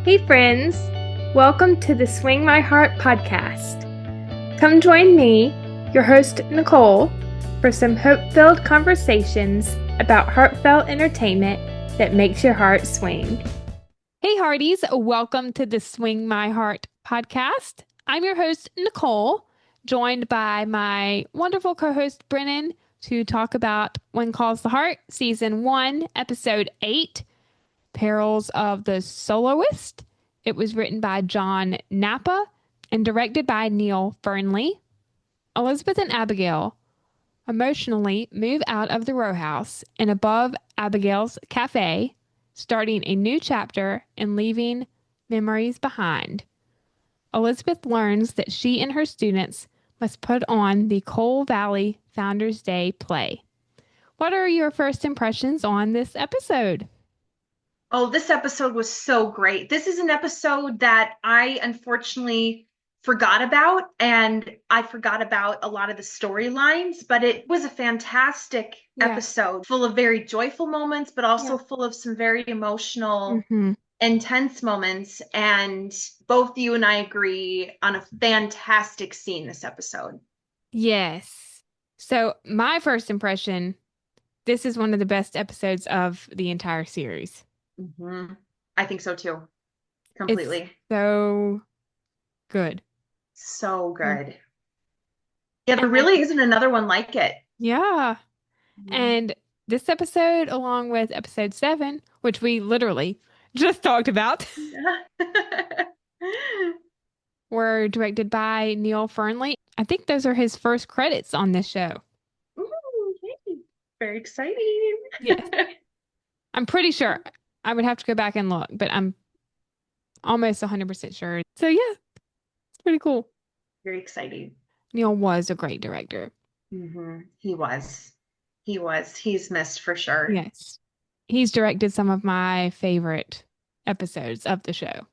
Hey friends, welcome to the Swing My Heart podcast. Come join me, your host Nicole, for some hope-filled conversations about heartfelt entertainment that makes your heart swing. Hey Hearties, welcome to the Swing My Heart podcast. I'm your host Nicole, joined by my wonderful co-host Brennan to talk about When Calls the Heart, Season 1, Episode 8, Perils of the Soloist. It was written by John Napa and directed by Neil Fernley. Elizabeth and Abigail emotionally move out of the row house and above Abigail's cafe, starting a new chapter and leaving memories behind. Elizabeth learns that she and her students must put on the Coal Valley Founders Day play. What are your first impressions on this episode? Oh, this episode was so great. This is an episode that I unfortunately forgot about, and I forgot about a lot of the storylines, but it was a fantastic episode full of very joyful moments, but also full of some very emotional, intense moments. And both you and I agree on a fantastic scene this episode. Yes. So my first impression, this is one of the best episodes of the entire series. I think so too. Completely. It's so good. So good. Yeah, there really isn't another one like it. Yeah. And this episode, along with episode 7, which we literally just talked about, were directed by Neil Fernley. I think those are his first credits on this show. Ooh, yay. Very exciting. Yes. I'm pretty sure. I would have to go back and look, but I'm almost 100% sure. So yeah, it's pretty cool. Very exciting. Neil was a great director. He was. He's missed for sure. Yes. He's directed some of my favorite episodes of the show.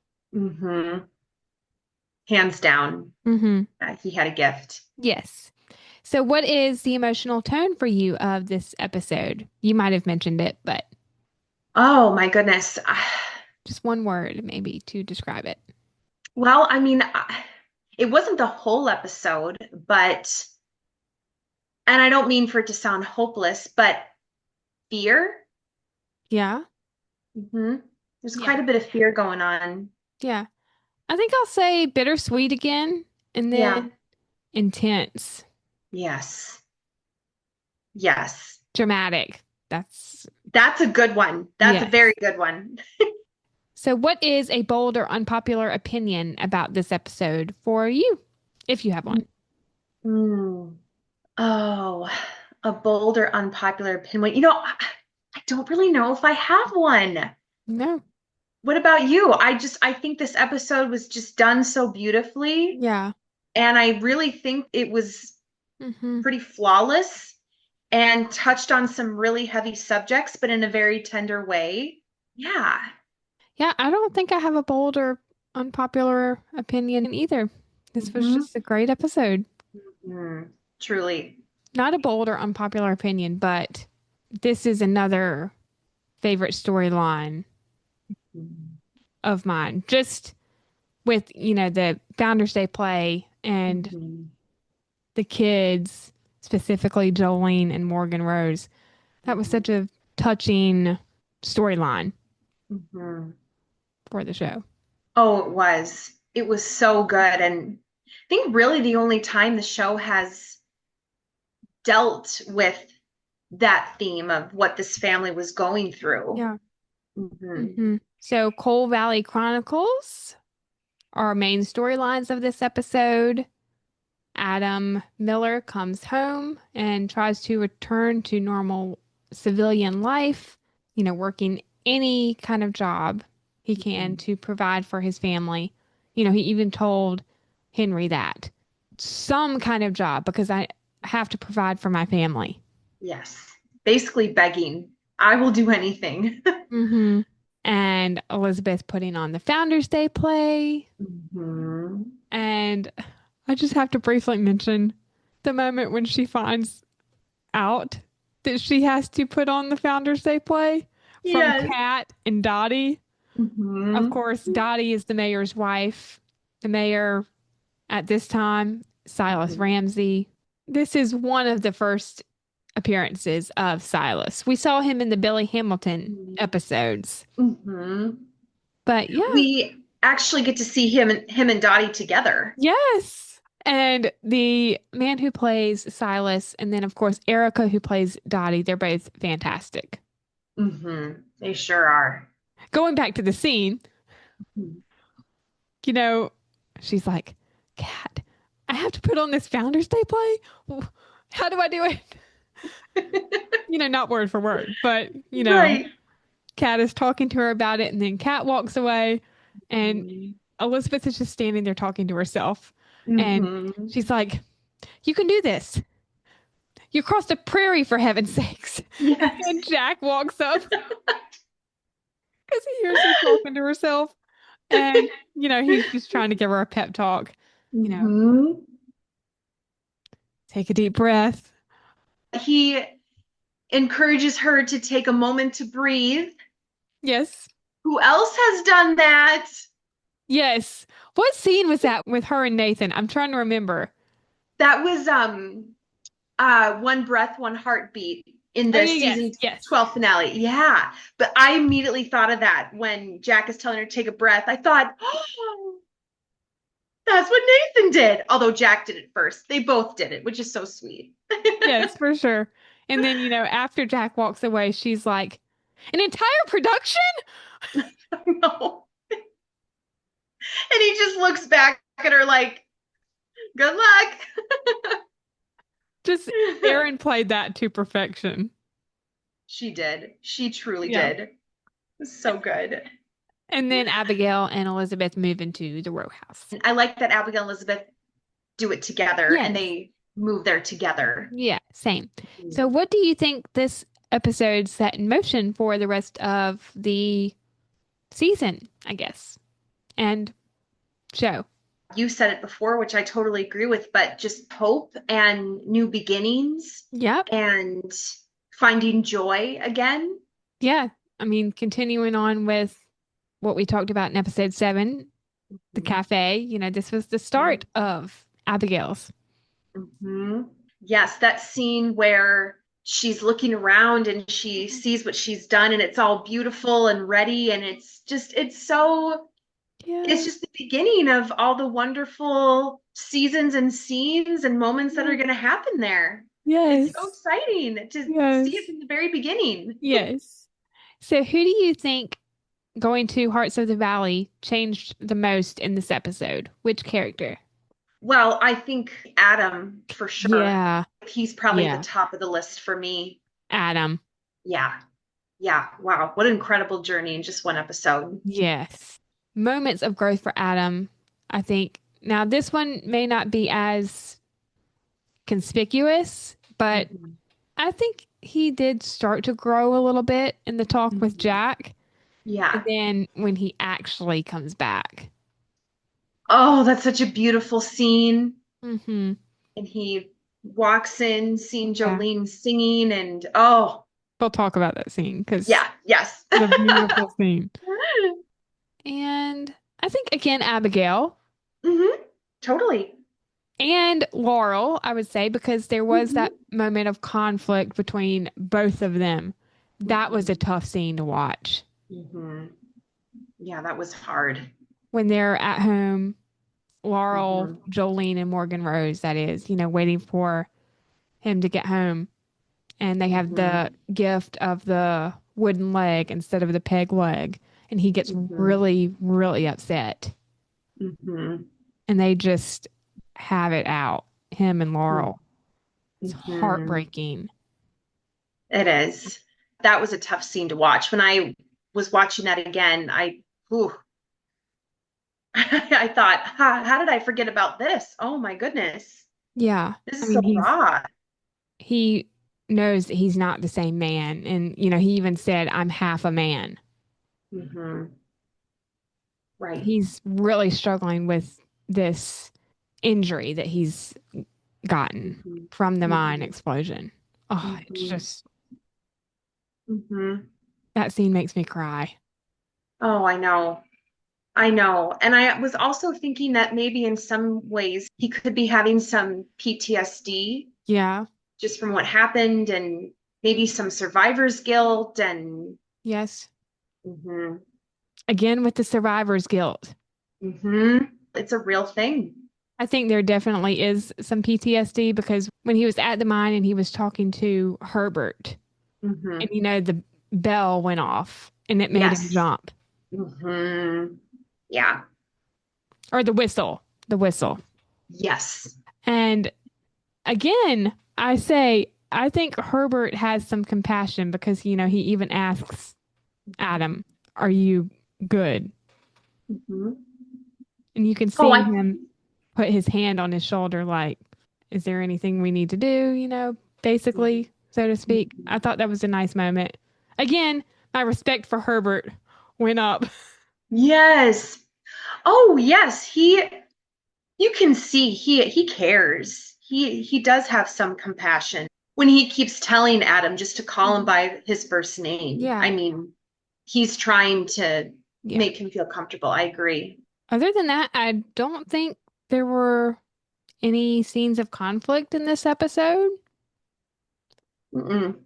Hands down. He had a gift. Yes. So what is the emotional tone for you of this episode? You might have mentioned it, but oh my goodness. Just one word maybe to describe it. Well, I mean, it wasn't the whole episode, but, and I don't mean for it to sound hopeless, but fear. Yeah. There's quite a bit of fear going on. Yeah. I think I'll say bittersweet again, and then intense. Yes. Dramatic. That's a good one. That's a very good one. So what is a bold or unpopular opinion about this episode for you, if you have one? Oh, a bold or unpopular opinion. You know, I don't really know if I have one. No. What about you? I think this episode was just done so beautifully. Yeah. And I really think it was pretty flawless and touched on some really heavy subjects, but in a very tender way. Yeah. Yeah, I don't think I have a bold or unpopular opinion either. This was just a great episode. Truly. Not a bold or unpopular opinion, but this is another favorite storyline of mine. Just with, the Founders Day play and the kids, specifically Jolene and Morgan Rose. That was such a touching storyline for the show. Oh, it was. It was so good. And I think really the only time the show has dealt with that theme of what this family was going through. Yeah. So Coal Valley Chronicles are main storylines of this episode. Adam Miller comes home and tries to return to normal civilian life, working any kind of job he can to provide for his family. He even told Henry that some kind of job because I have to provide for my family. Yes. Basically begging. I will do anything. And Elizabeth putting on the Founders Day play. And I just have to briefly mention the moment when she finds out that she has to put on the Founders Day play from Kat and Dottie. Of Hmm. course, Dottie is the mayor's wife. The mayor at this time, Silas Ramsey. This is one of the first appearances of Silas. We saw him in the Billy Hamilton episodes. Hmm. But yeah, We actually get to see him and Dottie together. yes. And the man who plays Silas, and then of course Erica who plays Dottie, they're both fantastic. They sure are. Going back to the scene, you know, she's like, Cat, I have to put on this Founders Day play. How do I do it? Not word for word, but Right. Kat is talking to her about it, and then Kat walks away, and Elizabeth is just standing there talking to herself. And Hmm. she's like, You can do this. You crossed a prairie for heaven's sakes. Yes. And Jack walks up because he hears her talking to herself. And, he's just trying to give her a pep talk. You know, Hmm. take a deep breath. He encourages her to take a moment to breathe. Yes. Who else has done that? Yes. What scene was that with her and Nathan? I'm trying to remember. That was One Breath, One Heartbeat in Oh, the yeah, yes, season yes. 12 finale. Yeah. But I immediately thought of that when Jack is telling her to take a breath. I thought, oh, that's what Nathan did. Although Jack did it first. They both did it, which is so sweet. Yes, for sure. And then, after Jack walks away, she's like, an entire production? No. And he just looks back at her like, good luck. Just Aaron played that to perfection. She did. She truly Yeah. did. So good. And then Abigail and Elizabeth move into the row house. I like that Abigail and Elizabeth do it together and Yes. they move there together. Yeah, same. So, what do you think this episode set in motion for the rest of the season, I guess, and show? You said it before, which I totally agree with, but just hope and new beginnings Yep. and finding joy again. Yeah. I mean, continuing on with what we talked about in episode 7, the cafe, this was the start of Abigail's. Mm-hmm. Yes, that scene where she's looking around and she sees what she's done and it's all beautiful and ready and it's Yeah. just the beginning of all the wonderful seasons and scenes and moments that are going to happen there. It's so Yes. exciting to see it Yes. from the very beginning. Yes. So, who do you think going to Hearts of the Valley changed the most in this episode? Which character? Well, I think Adam for sure. Yeah. He's probably the Yeah. top of the list for me. Adam. Yeah. Yeah. Wow. What an incredible journey in just one episode. Yes. Moments of growth for Adam, I think. Now, this one may not be as conspicuous, but Mhm. I think he did start to grow a little bit in the talk with Mhm. Jack. And Yeah. then when he actually comes back. Oh, that's such a beautiful scene. Mm-hmm. And he walks in, seeing Yeah. Jolene singing, and oh, We'll talk about that scene because yeah, yes. it's a beautiful scene. And I think again, Abigail Hmm. Totally. and Laurel, I would say, because there was that Hmm. moment of conflict between both of them. That was a tough scene to watch Hmm. Yeah, that was hard. when they're at home. Laurel, Hmm. Jolene, and Morgan Rose, that is, waiting for him to get home. And they have Hmm. the gift of the wooden leg instead of the peg leg. And he gets Hmm. really, really upset. Hmm. And they just have it out, him and Laurel. It's Hmm. heartbreaking. It is. That was a tough scene to watch. When I was watching that again, ooh, I thought, how did I forget about this? Oh my goodness. Yeah. This I is so mean, raw. he knows that he's not the same man. And, he even said, I'm half a man. Hmm. Right. He's really struggling with this injury that he's gotten Hmm. from the mine Hmm. explosion. Oh, it's Hmm. just, Hmm. that scene makes me cry. Oh, I know. I know. And I was also thinking that maybe in some ways he could be having some PTSD Yeah. just from what happened and maybe some survivor's guilt and Yes. hmm Again, with the survivor's guilt. it's a real thing. I think there definitely is some PTSD because when he was at the mine and he was talking to Herbert, and Hmm. the bell went off and it made him Yes. jump. Hmm. Yeah. Or the whistle. Yes. And again, I think Herbert has some compassion because, he even asks Adam, "Are you good?" Hmm. And you can Oh, see him put his hand on his shoulder, like, "Is there anything we need to do?" Basically, so to speak. I thought that was a nice moment. Again, my respect for Herbert went up. yes. Oh, yes. You can see he cares. He does have some compassion when he keeps telling Adam just to call him Mhm. by his first name. Yeah. I mean, he's trying to Yeah. make him feel comfortable. I agree. Other than that, I don't think there were any scenes of conflict in this episode. Mm-mm.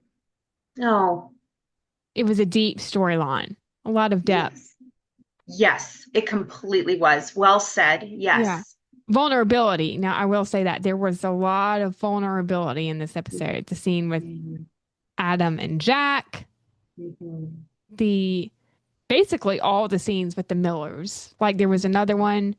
No. It was a deep storyline, a lot of depth. Yes. Yes, it completely was. Well said. Yeah. Yes. Vulnerability. Now, I will say that there was a lot of vulnerability in this episode. The scene with Mhm. Adam and Jack, Mhm. the basically all the scenes with the Millers. Like there was another one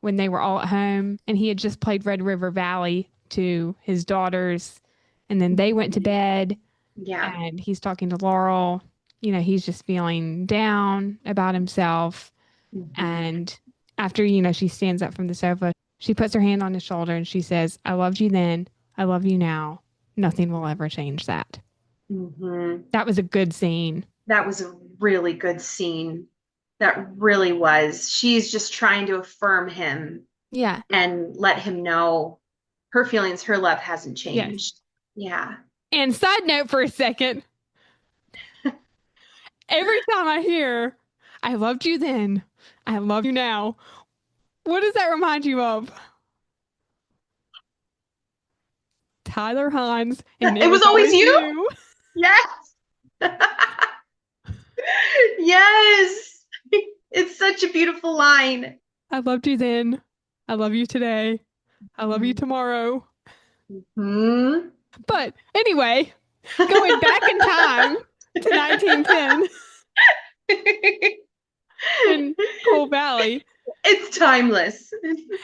when they were all at home and he had just played Red River Valley to his daughters and then they went to Mhm. bed Yeah. and he's talking to Laurel. He's just feeling down about himself. Mhm. And after, she stands up from the sofa, she puts her hand on his shoulder and she says, "I loved you then. I love you now. Nothing will ever change that." Mhm. That was a good scene. That was a really good scene. That really was. She's just trying to affirm him Yeah. and let him know her feelings, her love hasn't Yes. changed. Yeah. And side note for a second, every time I hear, "I loved you then, I love you now," what does that remind you of? Tyler Hines, and it It was was always always you? you. Yes. Yes. It's such a beautiful line. I loved you then. I love you today. I love you tomorrow. Hmm. But anyway, going back in time to 1910 in Coal Valley, It's timeless.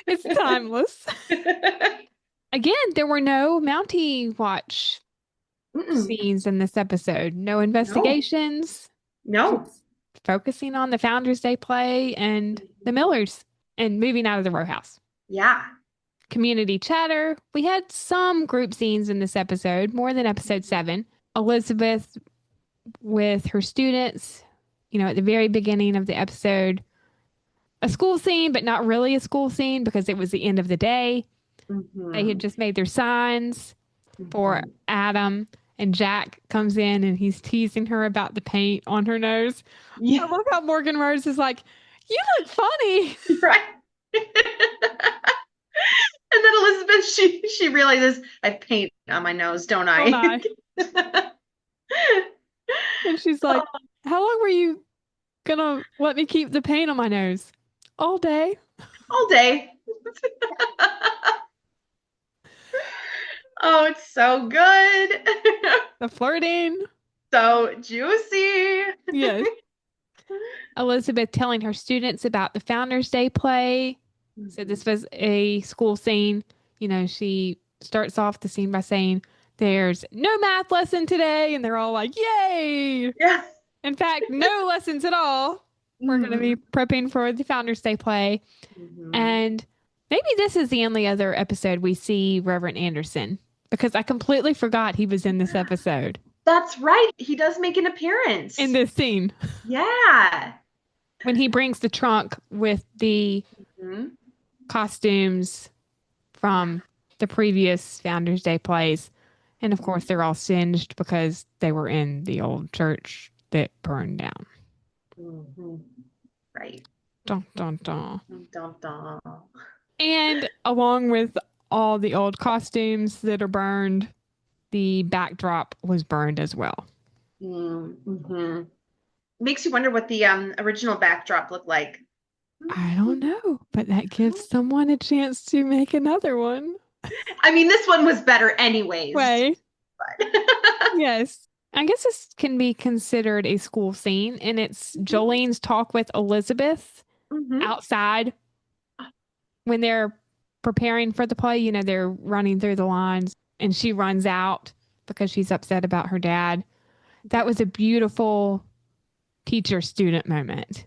it's timeless. Again, there were no Mountie Watch Mm-mm. scenes in this episode. No No, investigations, no. just focusing on the Founders Day play and the Millers and moving out of the row house. Yeah. Community chatter. We had some group scenes in this episode, more than episode 7. Elizabeth with her students, at the very beginning of the episode, a school scene, but not really a school scene because it was the end of the day. They had Hmm. just made their signs for Hmm. Adam, and Jack comes in and he's teasing her about the paint on her nose. I Yeah, love how Morgan Rose is like, "You look funny." right. And then Elizabeth, she realizes I have paint on my nose, don't Don't I? I? And she's like, "How long were you gonna let me keep the paint on my nose?" "All day." All day. Oh, it's so good. The flirting. So juicy. Yes. Elizabeth telling her students about the Founders Day play. So this was a school scene. She starts off the scene by saying, "There's no math lesson today." And they're all like, "Yay." Yeah. In fact, no lessons at all. We're going to be Mhm. prepping for the Founders Day play. Mhm. And maybe this is the only other episode we see Reverend Anderson because I completely forgot he was in this episode, That's right. He does make an in appearance. this scene, Yeah. when he brings the trunk with the Mhm. costumes Yeah. from the previous Founders Day plays. And of course, they're all singed because they were in the old church that burned down. Mhm. Right. Dun, dun, dun. Dun, dun, dun. And along with all the old costumes that are burned, the backdrop was burned as well. Mm-hmm. Makes you wonder what the original backdrop looked like. I don't know, but that gives someone a chance to make another one. I mean, this one was better anyways. Way. But Yes. I guess this can be considered a school scene, and it's Jolene's talk with Elizabeth Mhm. outside when they're preparing for the play. They're running through the lines, and she runs out because she's upset about her dad. That Yeah. was a beautiful teacher student moment.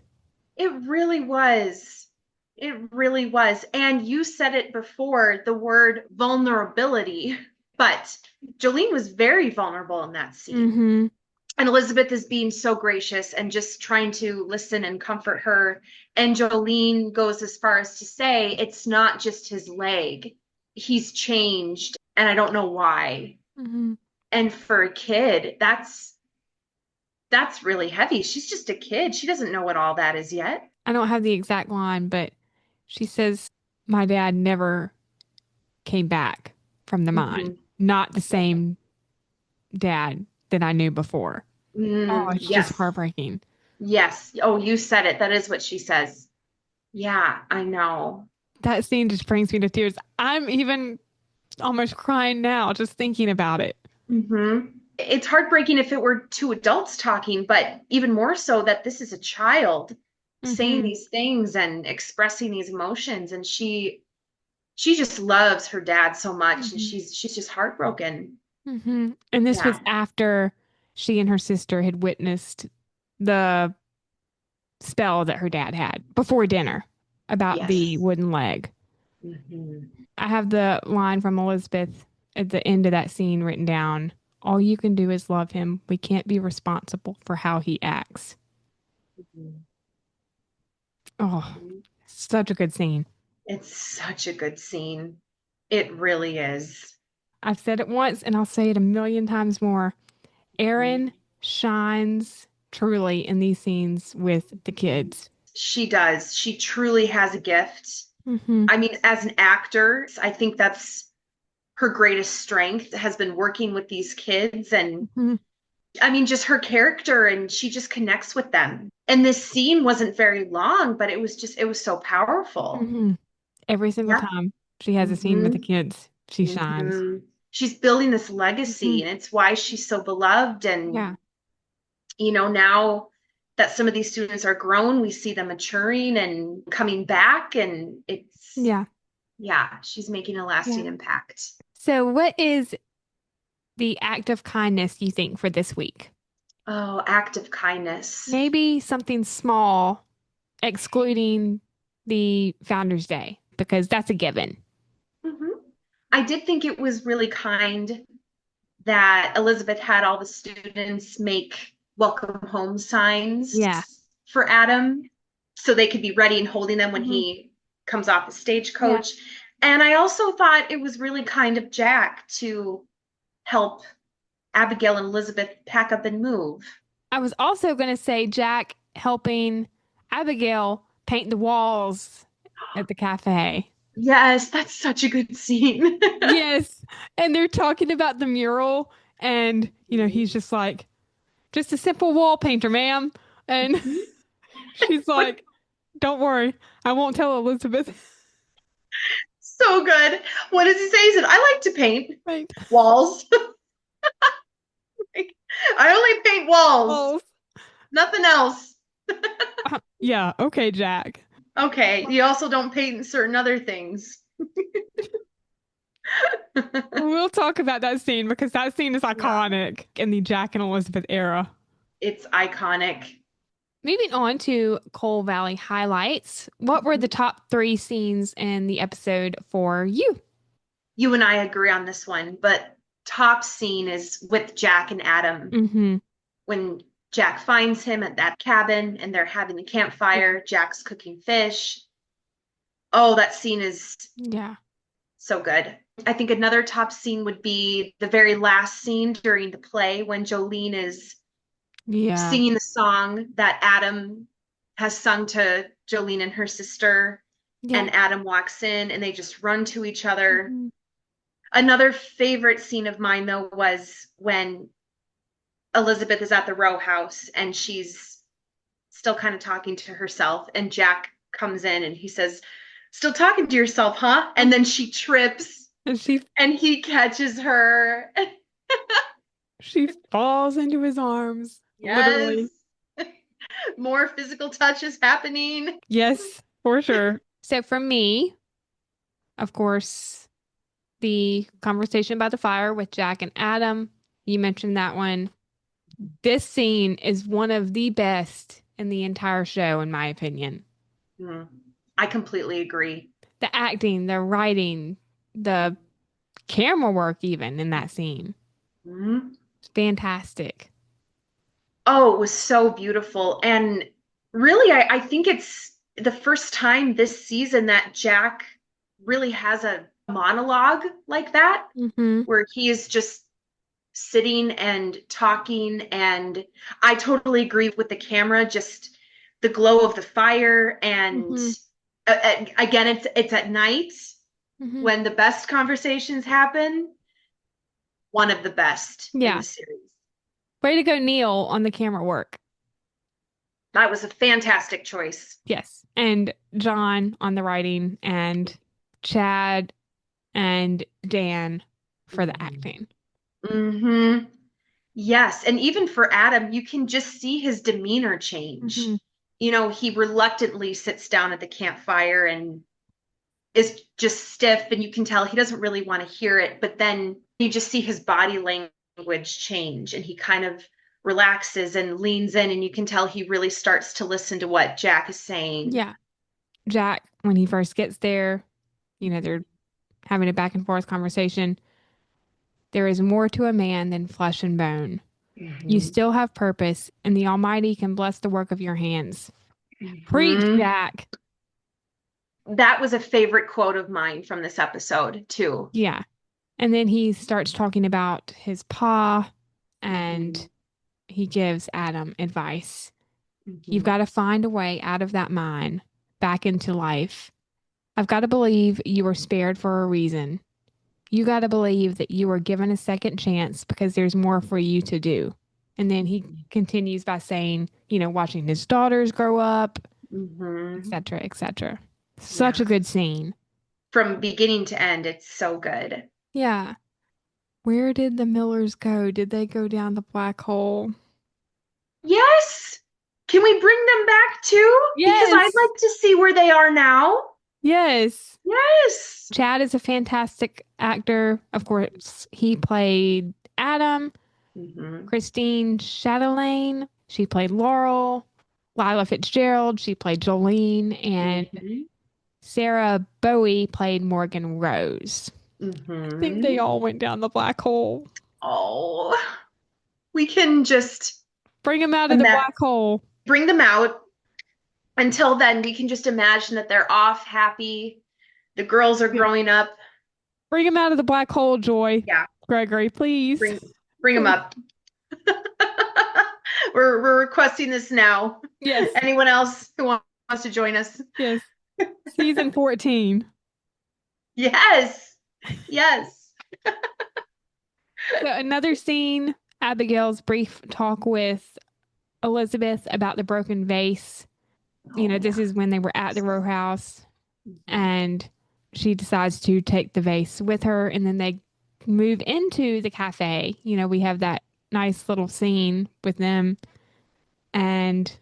It really was. It really was. And you said it before, the word vulnerability, but Jolene was very vulnerable in that scene. Mm-hmm. And Elizabeth is being so gracious and just trying to listen and comfort her. And Jolene goes as far as to say, it's not just his leg. He's changed, and I don't know why. Mm-hmm. And for a kid, that's really heavy. She's just a kid. She doesn't know what all that is yet. I don't have the exact line, but she says, my dad never came back from the mine. Mm-hmm. Not the same dad that I knew before. Oh, it's just Yes. heartbreaking. Yes. Oh, you said it. That is what she says. Yeah, I know. That scene just brings me to tears. I'm even almost crying now just thinking about it. It's heartbreaking if it were two adults talking, but even more so that this is a child saying Mm-hmm. these things and expressing these emotions. And she just loves her dad so much, and Mm-hmm. she's just heartbroken. Mm-hmm. And this was Yeah. after she and her sister had witnessed the spell that her dad had before dinner about the Yes. wooden leg. Hmm. I have the line from Elizabeth at the end of that scene written down. All you can do is love him. We can't be responsible for how he acts. Oh, such a good scene. It's such a good scene. It really is. I've said it once and I'll say it a million times more. Erin shines truly in these scenes with the kids. She does. She truly has a gift. Mm-hmm. I mean, as an actor, I think that's her greatest strength has been working with these kids. And Mm-hmm. I mean, just her character, and she just connects with them. And this scene wasn't very long, but it was so powerful. Mm-hmm. Every single Yeah. time she has a scene with the Hmm. kids, she shines. Hmm. She's building this Mm-hmm. legacy, and it's why she's so beloved. And, Yeah. now that some of these students are grown, we see them maturing and coming back, and Yeah. yeah, she's making a Yeah. lasting impact. So, what is the act of kindness you think for this week? Oh, act of kindness. Maybe something small, excluding the Founders Day, because that's a given. Hmm. I did think it was really kind that Elizabeth had all the students make welcome home signs Yeah. for Adam so they could be ready and holding them when Hmm. he comes off the Yeah. stagecoach. And I also thought it was really kind of Jack to help Abigail and Elizabeth pack up and move. I was also going to say Jack helping Abigail paint the walls at the cafe. Yes, that's such a good scene. Yes. And they're talking about the mural, and, he's just like, just a simple wall painter, ma'am. And she's What like, don't worry, I won't tell Elizabeth. so good. What does he say? He said, I like to paint Right. walls. I only paint walls, Oh, nothing else. yeah. Okay, Jack. Okay, you also don't paint certain other things. We'll talk about that scene because that scene is Yeah, iconic in the Jack and Elizabeth era. it's iconic. Moving on to Coal Valley highlights. What were the top three scenes in the episode for you? You and I agree on this one, but top scene is with Jack and Adam. Mm-hmm. When Jack finds him at that cabin and they're having the campfire, Jack's cooking fish. Oh, that scene is Yeah. so good. I think another top scene would be the very last scene during the play when Jolene is Yeah. singing the song that Adam has sung to Jolene and her sister, Yeah. and Adam walks in and they just run to each other. Mhm. Another favorite scene of mine, though, was when Elizabeth is at the row house and she's still kind of talking to herself, and Jack comes in and he says, "Still talking to yourself, huh?" And then she trips And and he catches her. she falls into his arms, Yes. literally. More physical touch is happening. Yes, for sure. So for me, of course, the conversation by the fire with Jack and Adam, you mentioned that one. This scene is one of the best in the entire show, in my opinion. Mm, I completely agree. The acting, the writing, the camera work, even in that scene. Mhm. It's fantastic. Oh, it was so beautiful. And really, I think it's the first time this season that Jack really has a monologue like that, Mm-hmm. where he is just sitting and talking. And I totally agree with the camera, just the glow of the fire. And Mm-hmm. again, it's at night Mm-hmm. when the best conversations happen. One of the best in the Yeah. series. Way to go, Neil, on the camera work. That was a fantastic choice. Yes. And John on the writing, and Chad and Dan for the acting. Mm-hmm. Yes. And even for Adam, you can just see his demeanor Mm-hmm. change. He reluctantly sits down at the campfire and is just stiff, and you can tell he doesn't really want to hear it. But then you just see his body language change, and he kind of relaxes and leans in, and you can tell he really starts to listen to what Jack is saying. Yeah. Jack, when he first gets there, they're having a back and forth conversation. There is more to a man than flesh and bone. You Mm-hmm. still have purpose, and the Almighty can bless the work of your hands. Preach, Mm-hmm. Jack. That was a favorite quote of mine from this episode, too. Yeah. And then he starts talking about his paw, Mm-hmm. and he gives Adam advice. You've Mm-hmm. got to find a way out of that mine, back into life. I've got to believe you were spared for a reason. You got to believe that you were given a second chance because there's more for you to do. And then he continues by saying, watching his daughters grow up, Mm-hmm. etc., etc. Such a Yeah. good scene. From beginning to end, it's so good. Yeah. Where did the Millers go? Did they go down the black hole? Yes. Can we bring them back too? Because I'd Yes. like to see where they are now. Yes. Yes. Chad is a fantastic actor. Of course, he played Adam. Mm-hmm. Christine Chatelaine, she played Laurel. Lila Fitzgerald, she played Jolene. And Mm-hmm. Sarah Bowie played Morgan Rose. I think Mm-hmm. they all went down the black hole. Oh, we can just Bring them out of the black hole. bring them out. Until then, we can just imagine that they're off, happy. The girls are Yeah. growing up. Bring them out of the black hole, Joy. Yeah, Gregory, please. bring them Please. up. We're requesting this now. Yes. Anyone else who wants to join us? Yes. Season 14. Yes. Yes. So another scene, Abigail's brief talk with Elizabeth about the broken vase. This is when they were at the row house, and she decides to take the vase with her, and then they move into the cafe. We have that nice little scene with them, and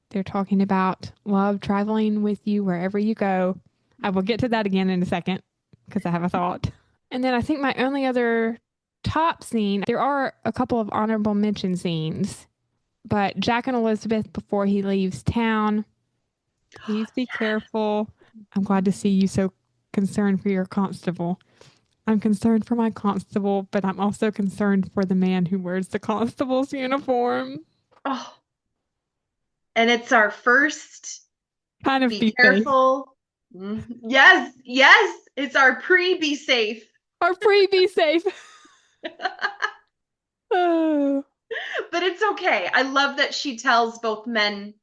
they're talking about love traveling with you wherever you go. I will get to that again in a second because I have a thought. And then I think my only other top scene, there are a couple of honorable mention scenes, but Jack and Elizabeth before he leaves town. Please be careful. I'm glad to see you so concerned for your constable. I'm concerned for my constable, but I'm also concerned for the man who wears the constable's uniform. Oh, and it's our first Kind of be be safe. careful. Yes, yes, it's our be safe. Or free be safe. Oh. But it's okay. I love that she tells both men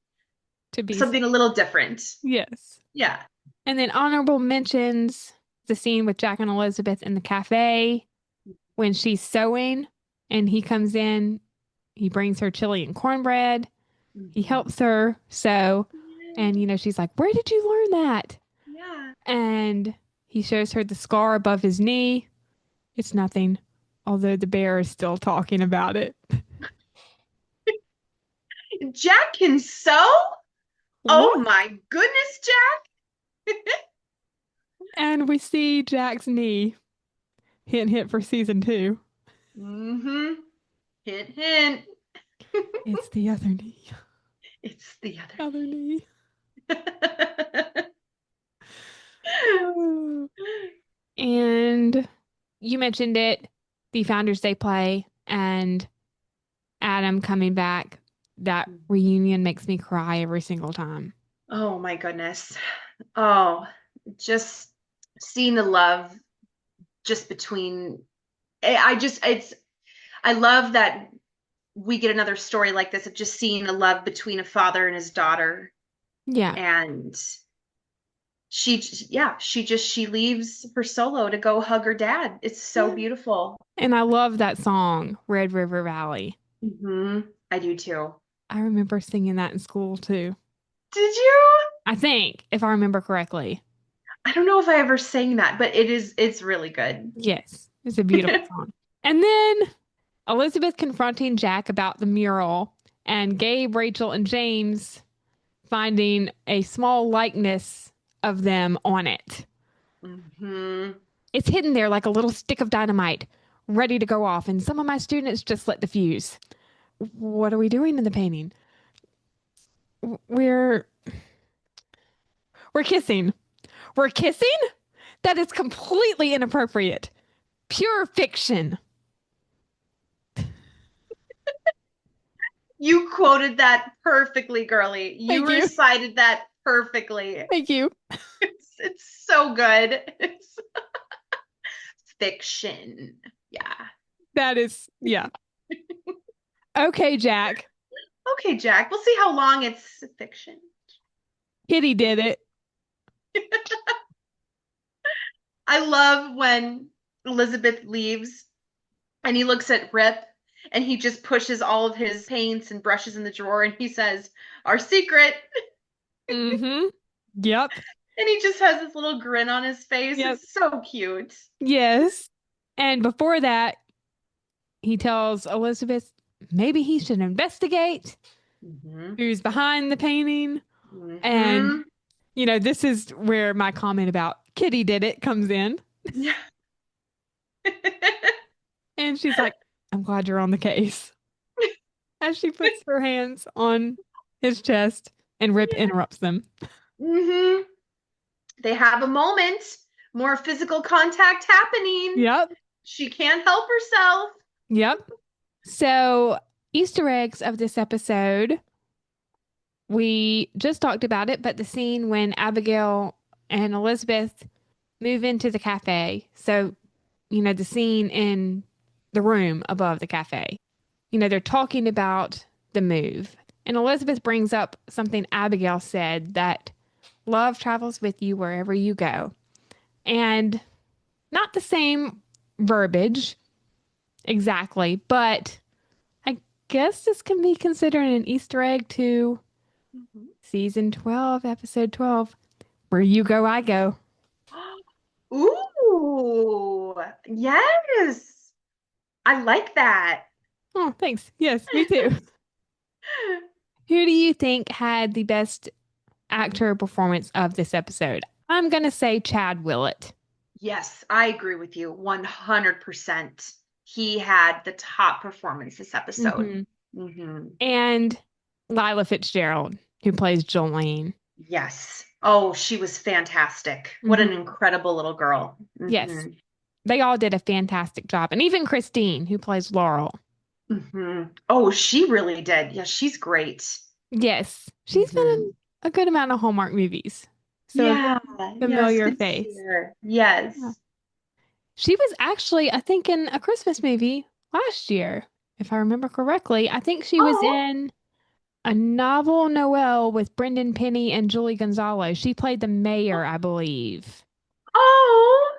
to be. Something a little different. Yes. Yeah. And then honorable mentions the scene with Jack and Elizabeth in the cafe when she's sewing and he comes in, he brings her chili and cornbread. He Mhm. helps her sew. And, she's like, "Where did you learn that?" Yeah. And he shows her the scar above his knee. It's nothing, although the bear is still talking about it. Jack can sew? Oh What? my goodness, Jack. And we see Jack's knee. Hint, hint for season 2. Mm-hmm. Hint, hint. It's the other knee. It's the other Other knee. knee. Oh. And you mentioned it, the Founders Day play and Adam coming back. That reunion makes me cry every single time. Oh my goodness. Oh, just seeing the love just between I love that we get another story like this of just seeing the love between a father and his daughter. Yeah. And she leaves her solo to go hug her dad. It's so Yeah. beautiful. And I love that song, Red River Valley. I do too. I remember singing that in school too. Did you? I think, if I remember correctly. I don't know if I ever sang that, but it's really good. Yes, it's a beautiful song. And then Elizabeth confronting Jack about the mural, and Gabe, Rachel, and James finding a small likeness of them on it. Hmm. It's hidden there like a little stick of dynamite, ready to go off, and some of my students just lit the fuse. What are we doing in the painting? We're we're kissing. We're kissing? That is completely inappropriate. Pure fiction. You quoted that perfectly, girly. You Thank you. recited that perfectly. Thank you. It's so good. It's fiction. Yeah. That is, yeah. Okay, Jack. Okay, Jack. We'll see how long it's fiction. Kitty did it. I love when Elizabeth leaves and he looks at Rip and he just pushes all of his paints and brushes in the drawer and he says, "Our secret." Mm-hmm. Yep. And he just has this little grin on his face. Yep. It's so cute. Yes. And before that, he tells Elizabeth maybe he should investigate Mm-hmm. who's behind the painting. Mm-hmm. And, this is where my comment about Kitty did it comes in. Yeah. And she's like, "I'm glad you're on the case." As she puts her hands on his chest and Rip interrupts them. Mm-hmm. They have a moment. More physical contact happening. Yep. She can't help herself. Yep. So, Easter eggs of this episode, we just talked about it, but the scene when Abigail and Elizabeth move into the cafe. So, the scene in the room above the cafe. They're talking about the move. And Elizabeth brings up something Abigail said that love travels with you wherever you go. And not the same verbiage exactly, but I guess this can be considered an Easter egg to season 12, episode 12. Where you go, I go. Ooh, yes. I like that. Oh, thanks. Yes, me too. Who do you think had the best actor performance of this episode? I'm going to say Chad Willett. Yes, I agree with you 100%. He had the top performance this episode. Mm-hmm. And Lila Fitzgerald, who plays Jolene. Yes. Oh, she was fantastic. What an incredible little girl. Yes. Mm-hmm. They all did a fantastic job. And even Christine, who plays Laurel. Mm-hmm. Oh, she really did. Yeah, she's great. Yes. She's been in a good amount of Hallmark movies. So Yeah. a familiar Yes, face. Yes. Yeah. She was actually, I think, in a Christmas movie last year, if I remember correctly. I think she was in a novel Noel with Brendan Penny and Julie Gonzalez. She played the mayor, I believe. Oh, I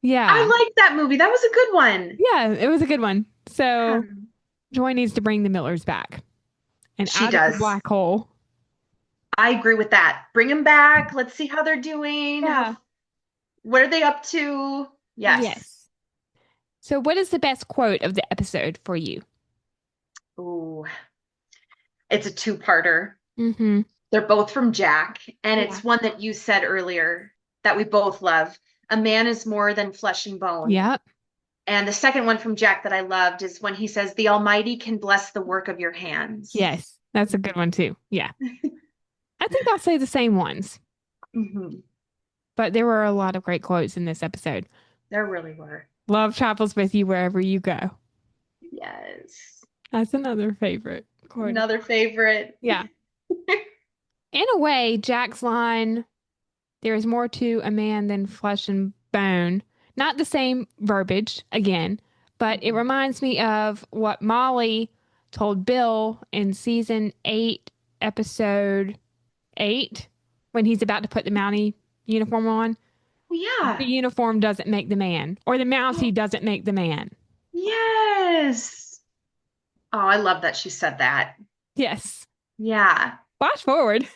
Yeah. like that movie. That was a good one. Yeah, it was a good one. So Hmm. Joy needs to bring the Millers back and She out of the does. black hole. I agree with that. Bring them back. Let's see how they're doing. Yeah. What are they up to? Yes. Yes. So what is the best quote of the episode for you? Ooh, it's a two-parter. Mm-hmm. They're both from Jack, and Yeah. it's one that you said earlier that we both love. A man is more than flesh and bone. Yep. And the second one from Jack that I loved is when he says, "The Almighty can bless the work of your hands." Yes. That's a good one too. Yeah. I think I'll say the same ones, Mhm. but there were a lot of great quotes in this episode. There really were. Love travels with you wherever you go. Yes. That's another favorite quote of Another mine. favorite. Yeah. In a way, Jack's line, there is more to a man than flesh and bone. Not the same verbiage again, but it Mhm. reminds me of what Molly told Bill in season 8, episode 8, when he's about to put the Mountie uniform on. The Yeah. uniform doesn't make the man, or the Mountie doesn't make the man. Yes. Oh, I love that she said that. Yes. Yeah. Flash forward.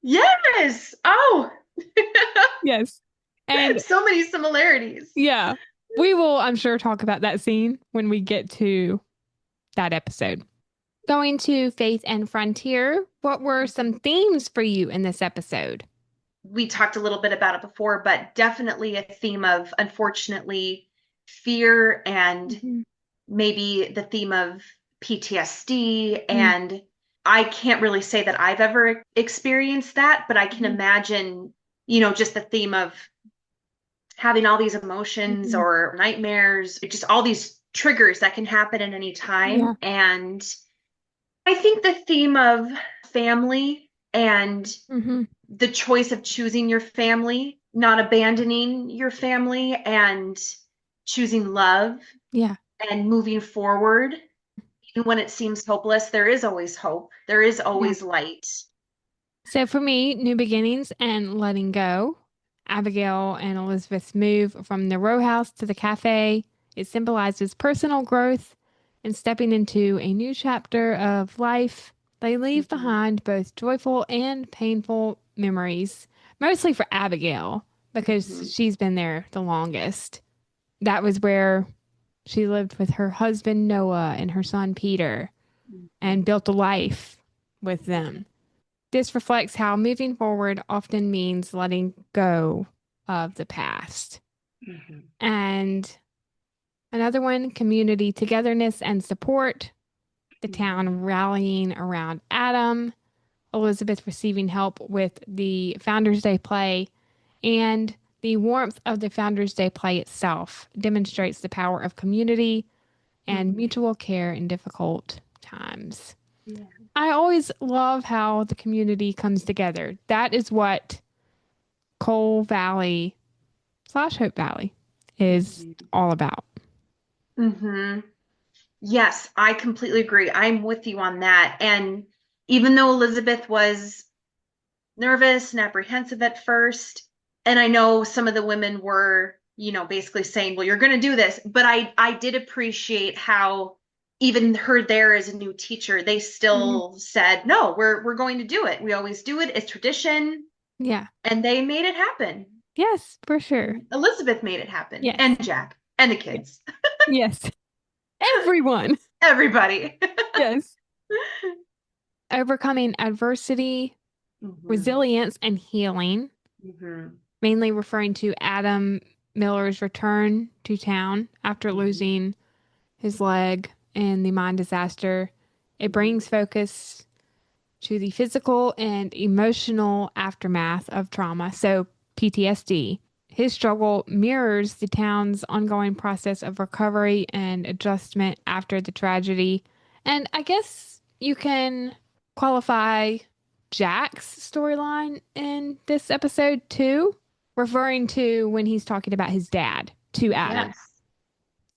Yes. Oh, Yes. And so many similarities. yeah, we will, I'm sure, talk about that scene when we get to that episode. Going to Faith and Frontier, what were some themes for you in this episode? We talked a little bit about it before, but definitely a theme of, unfortunately, fear and Mhm. maybe the theme of PTSD. Mm. And I can't really say that I've ever experienced that, but I can Mhm. imagine, just the theme of having all these emotions Mhm. or nightmares, just all these triggers that can happen at any Yeah. time. And I think the theme of family and Hmm. the choice of choosing your family, not abandoning your family, and choosing love Yeah. and moving forward. Even when it seems hopeless, there is always hope. There is Yeah. always light. So for me, new beginnings and letting go. Abigail and Elizabeth's move from the row house to the cafe. It symbolizes personal growth and stepping into a new chapter of life. They leave Mhm. behind both joyful and painful memories, mostly for Abigail, because Mhm. she's been there the longest. That was where she lived with her husband Noah and her son Peter and Mhm. built a life with them. This reflects how moving forward often means letting go of the past. Mhm. And another one, community togetherness and support, the Mhm. town rallying around Adam, Elizabeth receiving help with the Founders Day play, and the warmth of the Founders Day play itself demonstrates the power of community and Mhm. mutual care in difficult times. Yeah. I always love how the community comes together. That is what Coal Valley / Hope Valley is Mhm. all about. Mhm. Yes, I completely agree. I'm with you on that. And even though Elizabeth was nervous and apprehensive at first, and I know some of the women were, basically saying, "Well, you're going to do this," but I did appreciate how even her there as a new teacher, they Mhm. still said, "No, we're going to do it. We always do it. It's tradition." Yeah. And they made it happen. Yes, for sure. Elizabeth made it happen, Yes. and Jack, and the Yes. kids, Yes. Everyone. everybody. Yes. Overcoming adversity, Hmm. resilience, and healing, Hmm. mainly referring to Adam Miller's return to town after Hmm. losing his leg in the mine disaster. It Hmm. brings focus to the physical and emotional aftermath of trauma, so PTSD. His struggle mirrors the town's ongoing process of recovery and adjustment after the tragedy. And I guess you can qualify Jack's storyline in this episode too, referring to when he's talking about his dad to Adam, Yes.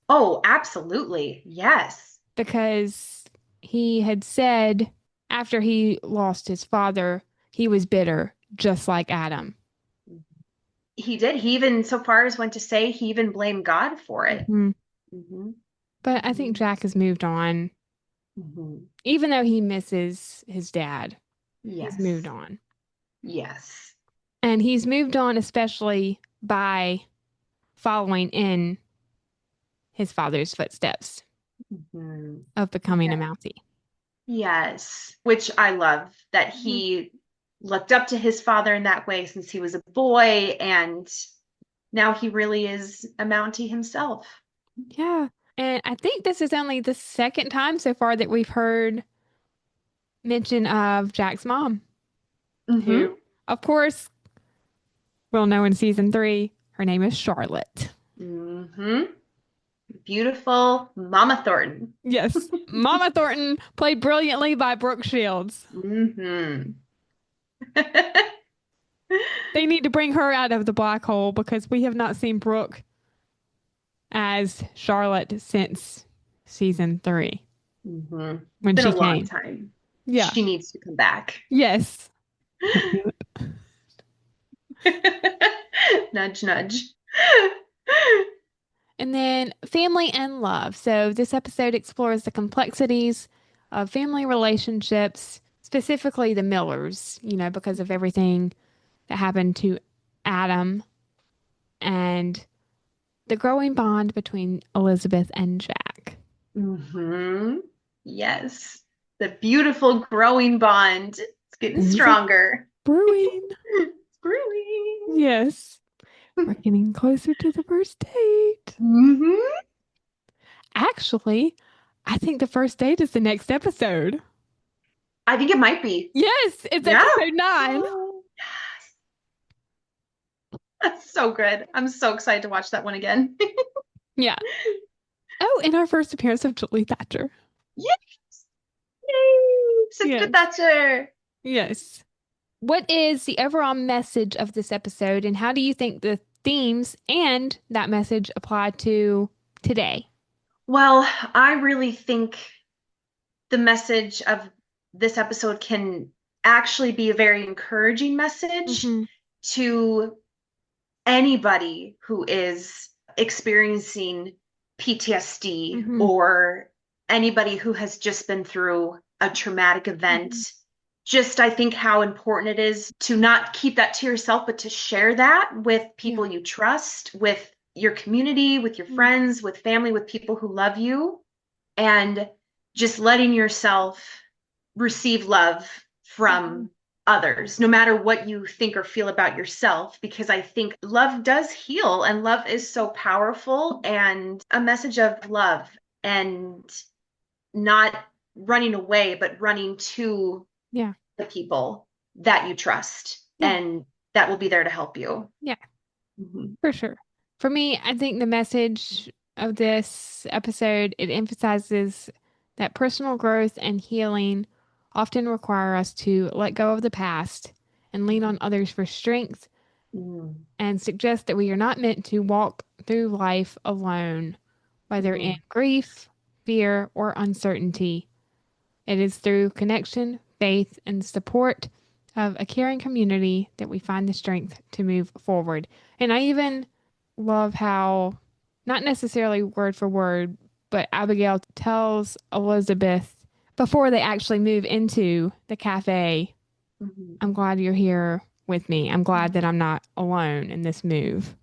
Oh, absolutely. Yes. because he had said after he lost his father, he was bitter, just like Adam. He did. He even, so far as went to say, he even blamed God for it. Hmm. Hmm. But I think Hmm. Jack has moved on. Hmm. Even though he misses his dad, he's moved Yes. on. Yes. And he's moved on especially by following in his father's footsteps Hmm. of becoming a Mountie. Yes, which I love that Mhm. he looked up to his father in that way since he was a boy, and now he really is a Mountie himself. Yeah. And I think this is only the second time so far that we've heard mention of Jack's mom, Mm-hmm. who, of course, we'll know in season 3, her name is Charlotte. Mm-hmm. Beautiful Mama Thornton. Yes. Mama Thornton, played brilliantly by Brooke Shields. Mm-hmm. They need to bring her out of the black hole because we have not seen Brooke as Charlotte since season 3 Mm-hmm. when Been a she long came. time. Yeah. She needs to come back. Yes. Don't do it. Nudge, nudge. And then family and love. So this episode explores the complexities of family relationships, specifically the Millers, because of everything that happened to Adam and the growing bond between Elizabeth and Jack. Mm-hmm. Yes. The beautiful growing bond. It's getting Things are stronger. brewing. It's brewing. Yes. We're getting closer to the first date. Mm-hmm. Actually, I think the first date is the next episode. I think it might be. Yes, it's Yeah. episode 9. That's so good. I'm so excited to watch that one again. Yeah. Oh, and our first appearance of Julie Thatcher. Yes. Yay. Sister Yes. Thatcher. Yes. What is the overall message of this episode, and how do you think the themes and that message apply to today? Well, I really think the message of this episode can actually be a very encouraging message Mm-hmm. to anybody who is experiencing PTSD Mm-hmm. or anybody who has just been through a traumatic event. Mm-hmm. Just, I think how important it is to not keep that to yourself, but to share that with Yeah. people you trust, with your community, with your friends, with family, with people who love you, and just letting yourself receive love Mm-hmm. from others, no matter what you think or feel about yourself, because I think love does heal and love is so powerful, and a message of love and not running away, but running to Yeah. the people that you trust Yeah. and that will be there to help you. Yeah. Mhm. For sure. For me, I think the message of this episode, it emphasizes that personal growth and healing often require us to let go of the past and lean on others for strength, Mhm. and suggest that we are not meant to walk through life alone, whether in Mhm. grief, fear, or uncertainty. It is through connection, faith, and support of a caring community that we find the strength to move forward. And I even love how, not necessarily word for word, but Abigail tells Elizabeth before they actually move into the cafe, Mhm. I'm glad you're here with me. I'm glad that I'm not alone in this move.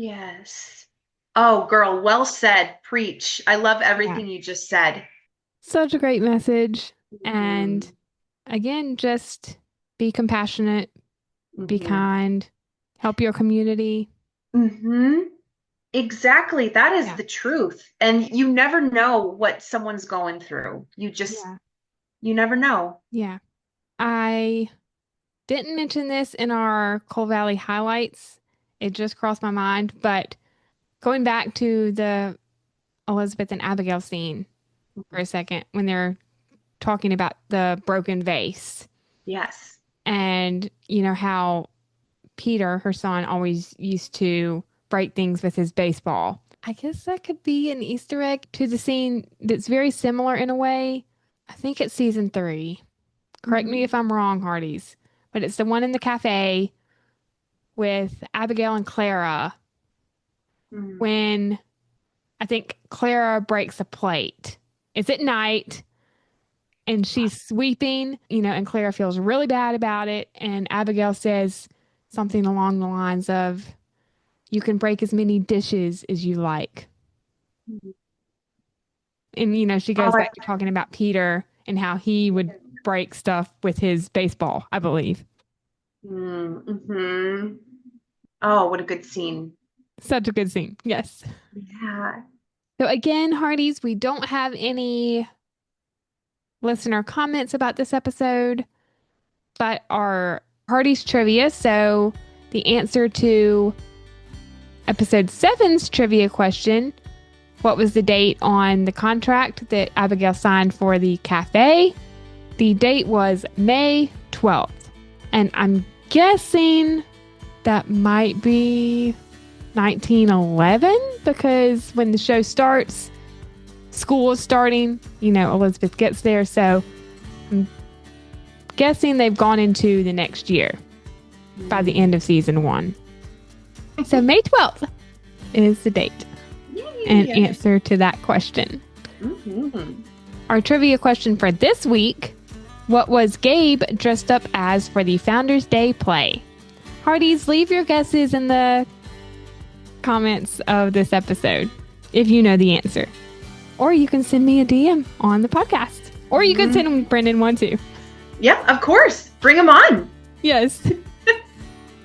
Yes. Oh, girl, well said. Preach. I love Yeah. everything you just said. Such a great message. And Mhm. again, just be compassionate, be Mhm. kind, help your community. Mhm. Exactly. That is Yeah. the truth. And you never know what someone's going through. Yeah. You never know. Yeah. I didn't mention this in our Coal Valley highlights. It just crossed my mind. But going back to the Elizabeth and Abigail scene for a second, when they're talking about the broken vase Yes. and, how Peter, her son, always used to break things with his baseball. I guess that could be an Easter egg to the scene that's very similar in a way. I think it's season 3. Correct me if I'm wrong, Hearties, but it's the one in the cafe with Abigail and Clara when I think Clara breaks a plate. It's at night and she's sweeping, and Clara feels really bad about it. And Abigail says something along the lines of, "You can break as many dishes as you like." And, she goes back to talking about Peter and how he would break stuff with his baseball, I believe. Mm-hmm. Oh, what a good scene. Such a good scene. Yes. Yeah. So again, Hearties, we don't have any listener comments about this episode, but our Hearties trivia. So the answer to episode 7's trivia question, what was the date on the contract that Abigail signed for the cafe? The date was May 12th. And I'm guessing that might be 1911 because when the show starts, school is starting, Elizabeth gets there. So I'm guessing they've gone into the next year by the end of season 1. So May 12th is the date and answer to that question. Our trivia question for this week, what was Gabe dressed up as for the Founders Day play? Hearties, leave your guesses in the comments of this episode if you know the answer. Or you can send me a DM on the podcast. Or you can send Brennan one too. Yep, of course. Bring them on. Yes.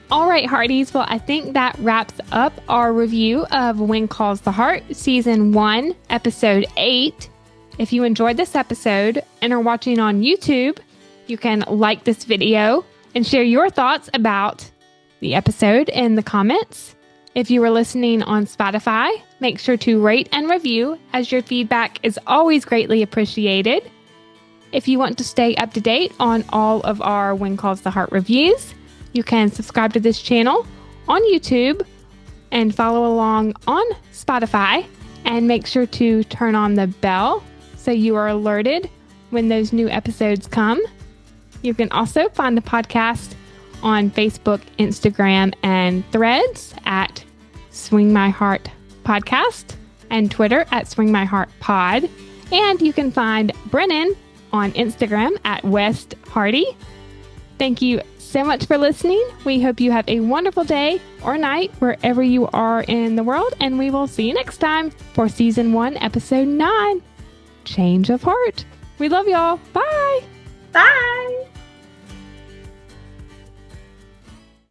All right, Hearties. Well, I think that wraps up our review of When Calls the Heart, Season 1, Episode 8. If you enjoyed this episode and are watching on YouTube, you can like this video and share your thoughts about the episode in the comments. If you are listening on Spotify, make sure to rate and review, as your feedback is always greatly appreciated. If you want to stay up to date on all of our When Calls the Heart reviews, you can subscribe to this channel on YouTube and follow along on Spotify, and make sure to turn on the bell so you are alerted when those new episodes come. You can also find the podcast on Facebook, Instagram, and Threads at Swing My Heart Podcast, and Twitter at Swing My Heart Pod. And you can find Brennan on Instagram at West Hardy. Thank you so much for listening. We hope you have a wonderful day or night wherever you are in the world, and we will see you next time for Season 1, Episode 9, Change of Heart. We love y'all. Bye. Bye.